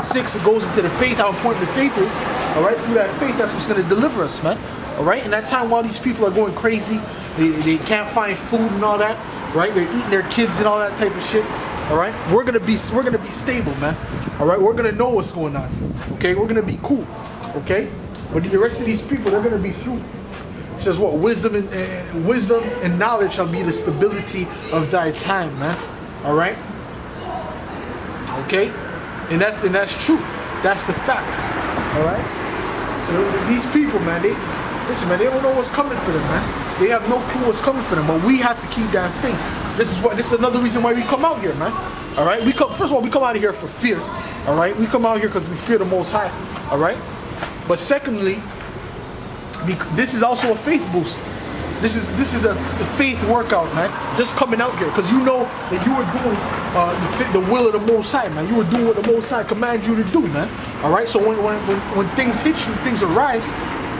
6, it goes into the faith, how important the faith is. All right, through that faith, that's what's going to deliver us, man. All right, in that time while these people are going crazy, they can't find food and all that, right? They're eating their kids and all that type of shit. All right, we're gonna be stable, man. All right, we're gonna know what's going on. Okay, we're gonna be cool. Okay, but the rest of these people, they're gonna be through. It says what? Wisdom and knowledge shall be the stability of thy time, man. All right. Okay, and that's true. That's the facts. All right. So these people, man, they don't know what's coming for them, man. They have no clue what's coming for them. But we have to keep that faith. This is another reason why we come out here, man. All right. First of all, we come out of here for fear. All right. We come out here because we fear the Most High. All right. But secondly, this is also a faith boost. This is a faith workout, man. Just coming out here, because you know that you are doing the will of the Most High, man. You are doing what the Most High commands you to do, man. All right. So when things hit you, things arise,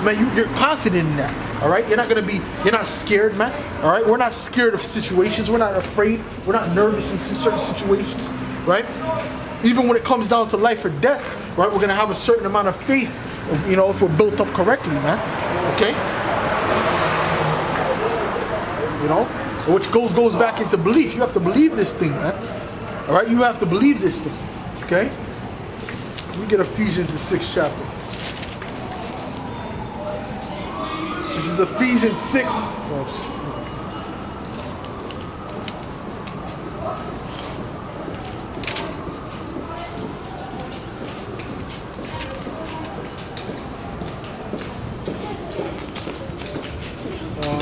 man, you're confident in that. All right. You're not scared, man. All right. We're not scared of situations. We're not afraid. We're not nervous in certain situations, right? Even when it comes down to life or death, right? We're gonna have a certain amount of faith, if we're built up correctly, man. Okay. Which goes back into belief. You have to believe this thing, man. All right, you have to believe this thing. Okay. Let me get Ephesians the 6th chapter. This is Ephesians 6.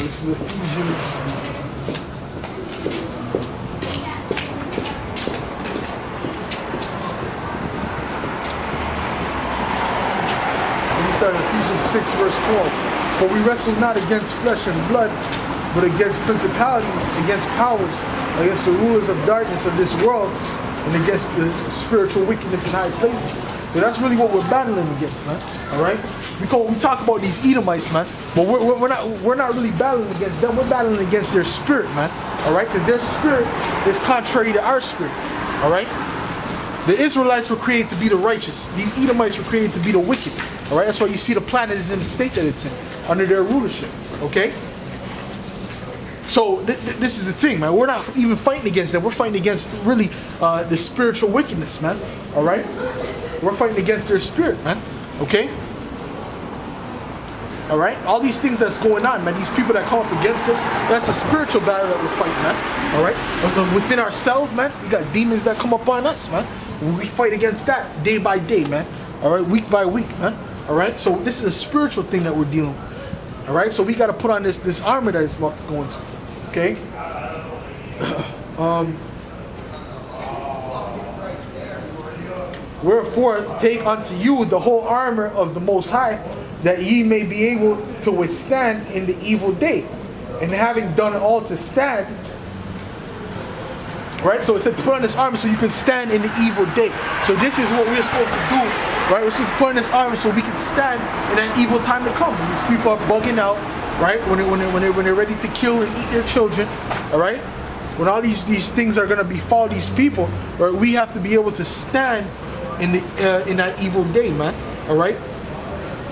This is Ephesians. Start Ephesians 6 verse 12. For we wrestle not against flesh and blood, but against principalities, against powers, against the rulers of darkness of this world, and against the spiritual wickedness in high places. So that's really what we're battling against, man. All right. We talk about these Edomites, man, but we're not really battling against them. We're battling against their spirit, man. All right, because their spirit is contrary to our spirit. All right. The Israelites were created to be the righteous. These Edomites were created to be the wicked. All right, that's why you see the planet is in the state that it's in, under their rulership. Okay? So this is the thing, man. We're not even fighting against them. We're fighting against really the spiritual wickedness, man. All right? We're fighting against their spirit, man. Okay? All right? All these things that's going on, man. These people that come up against us, that's a spiritual battle that we're fighting, man. All right? Within ourselves, man, we got demons that come up on us, man. We fight against that day by day, man. All right? Week by week, man. All right, so this is a spiritual thing that we're dealing with. All right, so we got to put on this armor that is about to go into. Okay. Wherefore, take unto you the whole armor of the Most High, that ye may be able to withstand in the evil day, and having done all to stand. Right, so it said to put on this armor so you can stand in the evil day. So this is what we're supposed to do, right? We're supposed to put on this armor so we can stand in that evil time to come. When these people are bugging out, right? When they're ready to kill and eat their children, all right? When all these things are gonna befall these people, right? We have to be able to stand in that evil day, man. All right?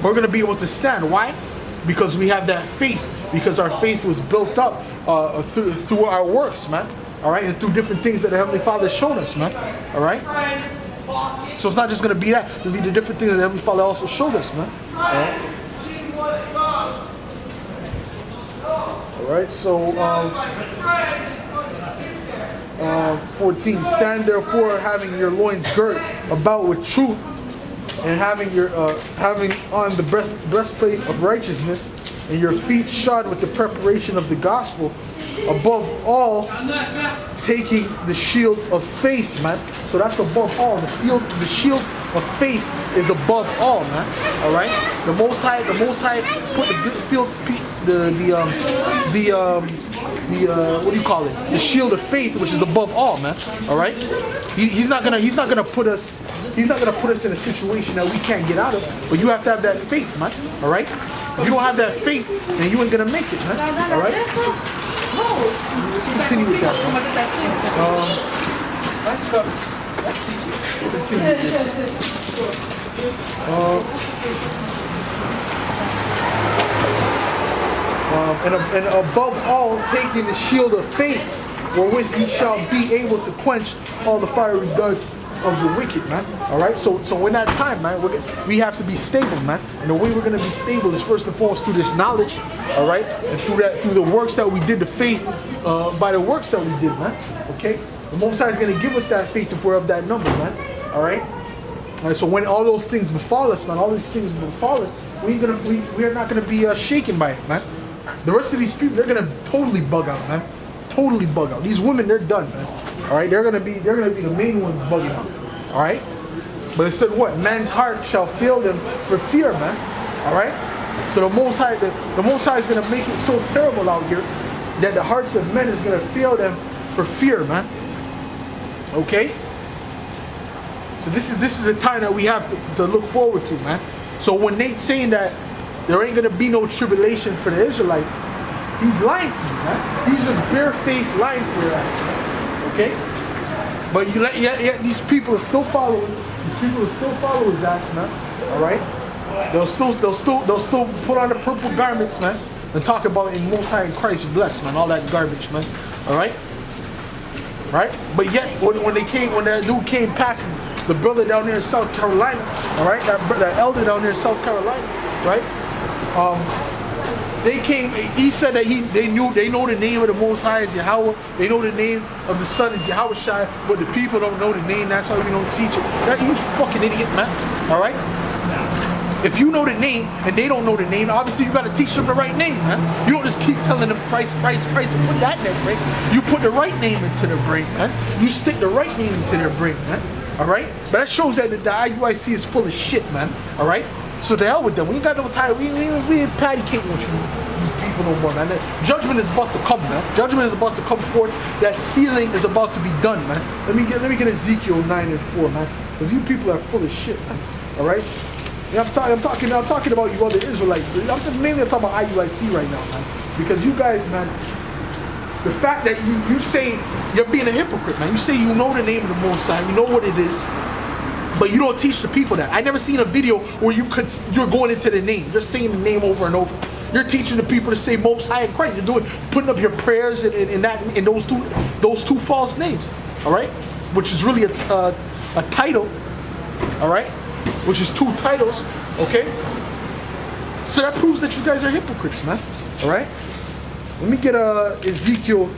We're gonna be able to stand. Why? Because we have that faith. Because our faith was built up through our works, man. All right, and through different things that the Heavenly Father has shown us, man. All right. So it's not just gonna be that; it'll be the different things that the Heavenly Father also showed us, man. All right. So 14. Stand therefore, having your loins girt about with truth, and having on the breastplate of righteousness, and your feet shod with the preparation of the gospel. Above all, taking the shield of faith, man. So that's above all. The shield of faith is above all, man. All right. The Most High put what do you call it? The shield of faith, which is above all, man. All right. He's not gonna put us in a situation that we can't get out of. But you have to have that faith, man. All right. If you don't have that faith, then you ain't gonna make it, man. All right. Let's continue with that. Let's continue with this. And above all, taking the shield of faith, wherewith ye shall be able to quench all the fiery darts of the wicked, man. All right. So in that time, man, we have to be stable, man. And the way we're gonna be stable is first and foremost through this knowledge, all right, and through the works that we did, the faith by the works that we did, man. Okay. The Most High is gonna give us that faith if we're of that number, man. All right. All right. So when all those things befall us, man, all these things befall us, we are not gonna be shaken by it, man. The rest of these people, they're gonna totally bug out, man. Totally bug out. These women, they're done, man. All right, they're gonna be the main ones bugging out. All right, but it said what? Man's heart shall fail them for fear, man. All right. So the Most High is gonna make it so terrible out here that the hearts of men is gonna fail them for fear, man. Okay. So this is the time that we have to look forward to, man. So when Nate's saying that there ain't gonna be no tribulation for the Israelites, he's lying to you, man. He's just barefaced lying to your ass, man. Okay? But yet these people are still following. These people will still follow his ass, man. All right? They'll still put on the purple garments, man, and talk about in Most High in Christ blessed, man. All that garbage, man. All right? Right? But yet when that dude came past the brother down there in South Carolina, all right, that elder down there in South Carolina, right? They came. He said that they know the name of the Most High is Yahweh. They know the name of the Son is Yahweh Shai, but the people don't know the name. That's why we don't teach it. That you fucking idiot, man. All right. If you know the name and they don't know the name, obviously you got to teach them the right name, man. You don't just keep telling them Christ, and put that in their brain. You put the right name into their brain, man. You stick the right name into their brain, man. All right. But that shows that the IUIC is full of shit, man. All right. So the hell with them. We ain't got no time. We ain't patty cake with you people no more, man. Judgment is about to come, man. Judgment is about to come forth. That sealing is about to be done, man. Let me get Ezekiel 9:4, man. Because you people are full of shit, man. All right. Yeah, I'm talking about you other Israelites. I'm talking about IUIC right now, man. Because you guys, man, the fact that you say you're being a hypocrite, man. You say you know the name of the Most High, you know what it is, but you don't teach the people that. I never seen a video where you're going into the name. You're saying the name over and over. You're teaching the people to say Most High in Christ. You're putting up your prayers in those two false names. All right, which is really a title. All right, which is two titles. Okay, so that proves that you guys are hypocrites, man. All right, let me get Ezekiel.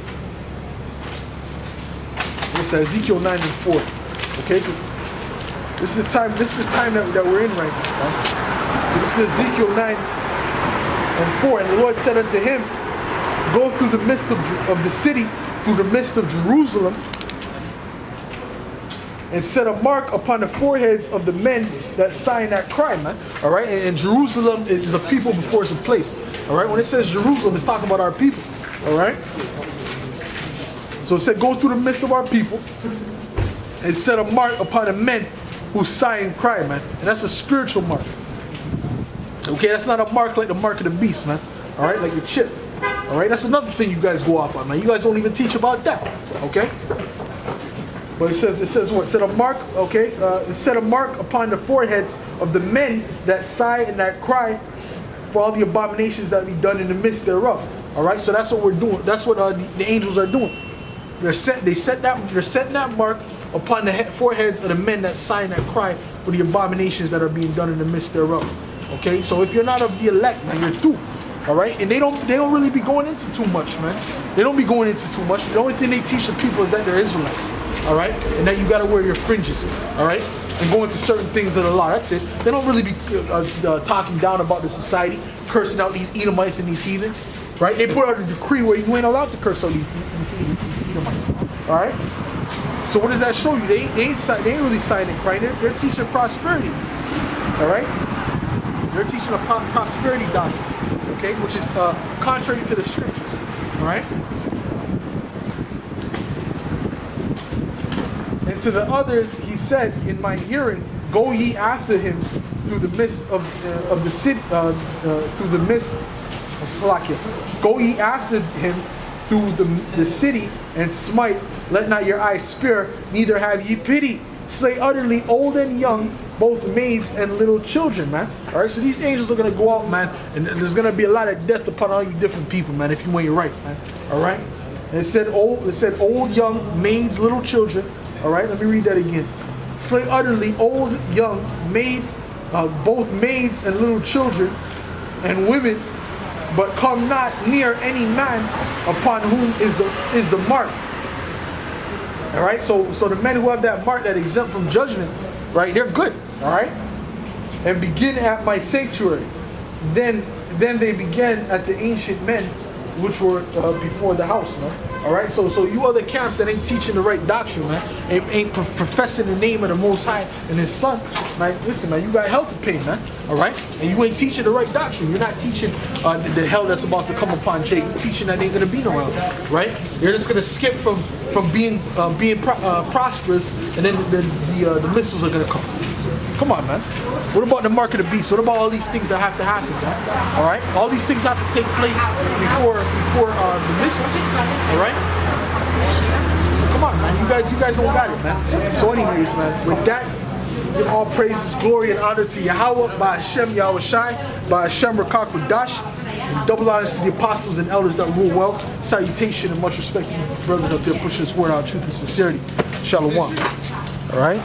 What's that? Ezekiel 9:4. Okay. This is the time that we're in right now. Right? This is Ezekiel 9:4. And the Lord said unto him, go through the midst of the city, through the midst of Jerusalem, and set a mark upon the foreheads of the men that sign that cry, man. All right? And Jerusalem is a people before it's a place. All right? When it says Jerusalem, it's talking about our people. All right? So it said, go through the midst of our people and set a mark upon the men who sigh and cry, man. And that's a spiritual mark. Okay, that's not a mark like the mark of the beast, man. All right, like your chip. All right, that's another thing you guys go off on, man. You guys don't even teach about that. Okay. But it says what? Set a mark. Okay. Set a mark upon the foreheads of the men that sigh and that cry for all the abominations that be done in the midst thereof. All right. So that's what we're doing. That's what the angels are doing. They're setting that mark upon the foreheads of the men that sigh and that cry for the abominations that are being done in the midst thereof. Okay, so if you're not of the elect, man, you're through. All right, and they don't really be going into too much, man. They don't be going into too much. The only thing they teach the people is that they're Israelites. All right, and that you got to wear your fringes. All right, and go into certain things of the law. That's it. They don't really be talking down about the society, cursing out these Edomites and these heathens. Right? They put out a decree where you ain't allowed to curse out these Edomites. All right. So what does that show you? They ain't really signing crying. They're teaching prosperity. All right. They're teaching a prosperity doctrine, okay, which is contrary to the scriptures. All right. And to the others, he said, in my hearing, go ye after him through the midst of the city, through the midst of Salakia. Go ye after him through the city and smite. Let not your eyes spare, neither have ye pity. slay utterly old and young, both maids and little children, man. All right, so these angels are gonna go out, man, and there's gonna be a lot of death upon all you different people, man, if you ain't right, man. All right, and it said old, young, maids, little children. All right, let me read that again. Slay utterly old, young, both maids and little children, and women, but come not near any man upon whom is the mark. All right, so the men who have that mark that exempt from judgment, right, they're good. All right, and begin at my sanctuary. Then they began at the ancient men which were before the house, man. All right, so you other camps that ain't teaching the right doctrine, man, ain't professing the name of the Most High and His Son, man. Listen, man, you got hell to pay, man. All right, and you ain't teaching the right doctrine. You're not teaching the hell that's about to come upon Jay. You're teaching that ain't gonna be no hell, right? You're just gonna skip from being prosperous, and then the missiles are gonna come. Come on, man. What about the mark of the beast? What about all these things that have to happen, man? All right, all these things have to take place before the missiles. All right. So come on, man. You guys don't got it, man. So, anyways, man, with that, give all praises, glory, and honor to Yahweh, by Hashem Yahweh Shai, by Hashem Rakak Dash, and double honors to the apostles and elders that rule well. Salutation and much respect to you brothers up there pushing this word out, truth and sincerity. Shalom. All right.